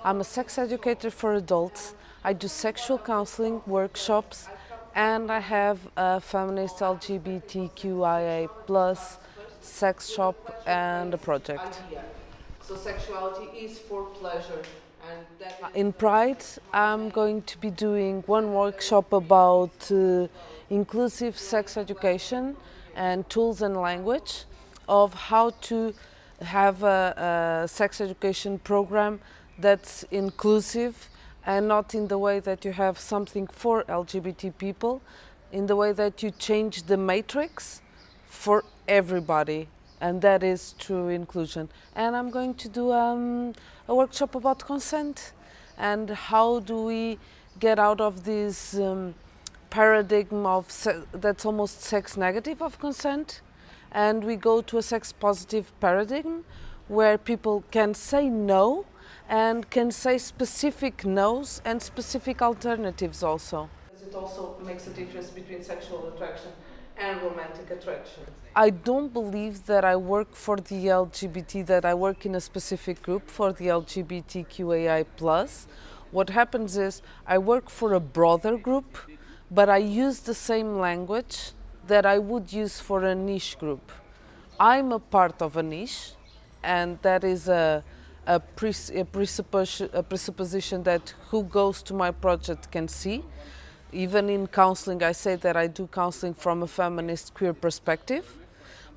I'm a sex educator for adults. I do sexual counseling workshops, and I have a feminist LGBTQIA plus sex shop and a project. So sexuality is for pleasure. In Pride, I'm going to be doing one workshop about inclusive sex education and tools and language of how to have a sex education program that's inclusive and not in the way that you have something for LGBT people, in the way that you change the matrix for everybody, and that is true inclusion. And I'm going to do a workshop about consent and how do we get out of this paradigm of that's almost sex negative of consent, and we go to a sex positive paradigm where people can say no and can say specific no's and specific alternatives also. It also makes a difference between sexual attraction and romantic attraction. I don't believe that I work for the LGBT, that I work in a specific group for the LGBTQAI+. What happens is I work for a broader group, but I use the same language that I would use for a niche group. I'm a part of a niche, and that is a presupposition that who goes to my project can see. Even in counseling, I say that I do counseling from a feminist queer perspective,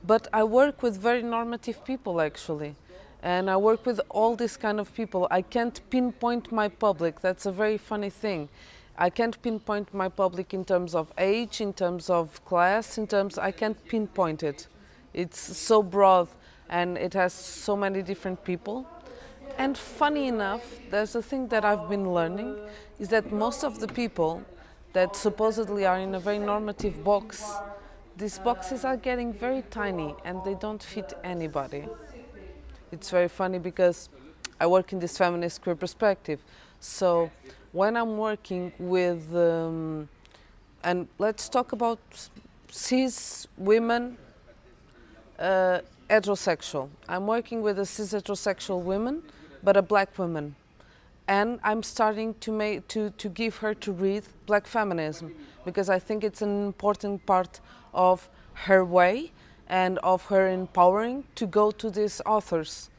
but I work with very normative people actually. And I work with all these kind of people. I can't pinpoint my public. That's a very funny thing. I can't pinpoint my public in terms of age, in terms of class, I can't pinpoint it. It's so broad and it has so many different people. And funny enough, there's a thing that I've been learning, is that most of the people that supposedly are in a very normative box, these boxes are getting very tiny and they don't fit anybody. It's very funny because I work in this feminist queer perspective. So when I'm working with, and let's talk about cis women, heterosexual. I'm working with a cis heterosexual woman, but a black woman. And I'm starting to give her to read black feminism because I think it's an important part of her way and of her empowering to go to these authors.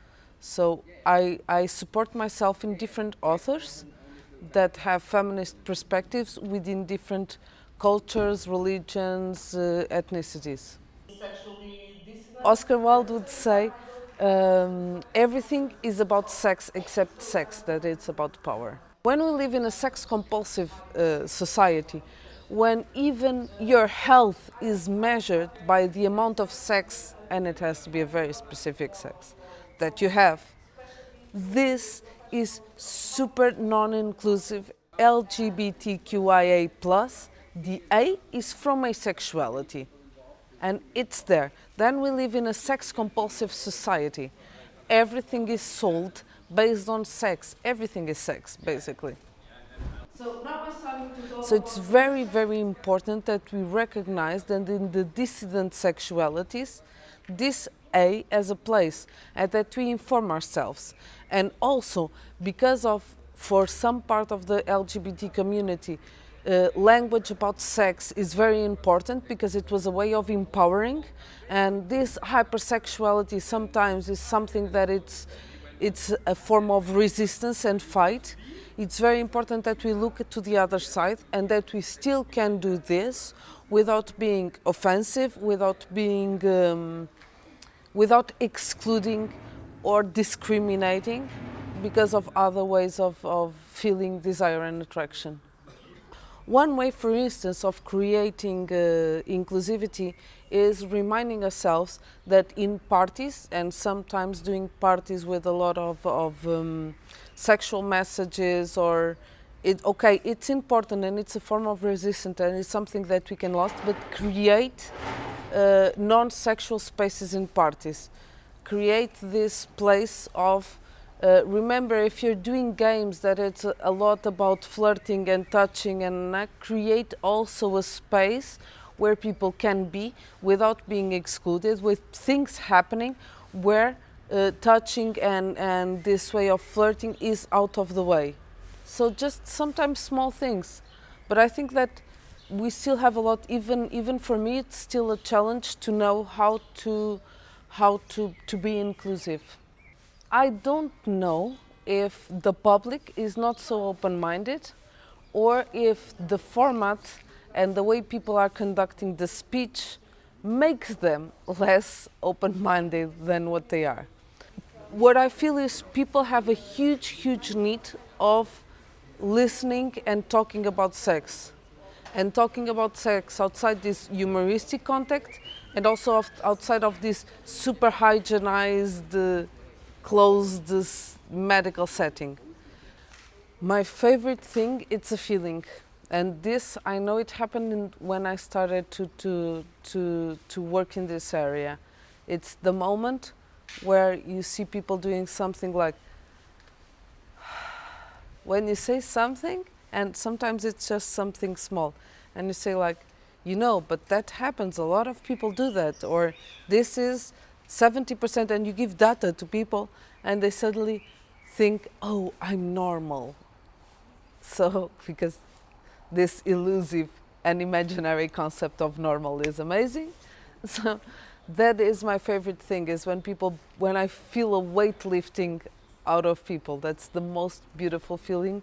So I support myself in different authors that have feminist perspectives within different cultures, religions, ethnicities. Oscar Wilde would say, everything is about sex except sex, that it's about power. When we live in a sex compulsive society, when even your health is measured by the amount of sex, and it has to be a very specific sex, that you have, this is super non-inclusive. LGBTQIA+, the A is from asexuality. And it's there. Then we live in a sex compulsive society. Everything is sold based on sex. Everything is sex, basically. So it's very, very important that we recognize that in the dissident sexualities, this A as a place, and that we inform ourselves. And also, because of, for some part of the LGBT community, language about sex is very important because it was a way of empowering, and this hypersexuality sometimes is something that it's a form of resistance and fight. It's very important that we look to the other side and that we still can do this without being offensive, without excluding or discriminating because of other ways of feeling desire and attraction. One way, for instance, of creating inclusivity is reminding ourselves that in parties, and sometimes doing parties with a lot of sexual messages, or it's important and it's a form of resistance and it's something that we can lose, but create non-sexual spaces in parties. Create this place of remember, if you're doing games that it's a lot about flirting and touching, and create also a space where people can be without being excluded, with things happening where touching and this way of flirting is out of the way. So just sometimes small things, but I think that we still have a lot. Even for me, it's still a challenge to know how to be inclusive. I don't know if the public is not so open-minded, or if the format and the way people are conducting the speech makes them less open-minded than what they are. What I feel is people have a huge need of listening and talking about sex. And talking about sex outside this humoristic context, and also outside of this super hygienized, closed medical setting. My favorite thing, it's a feeling. And this, I know it happened when I started to work in this area. It's the moment where you see people doing something like, when you say something, and sometimes it's just something small, and you say like, but that happens, a lot of people do that, or this is 70%, and you give data to people, and they suddenly think, oh, I'm normal. So, because this elusive and imaginary concept of normal is amazing. So that is my favorite thing, is when I feel a weight lifting out of people. That's the most beautiful feeling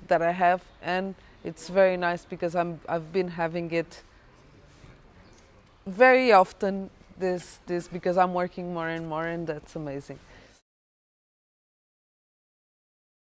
that I have, and it's very nice because I've been having it very often, this because I'm working more and more, and that's amazing.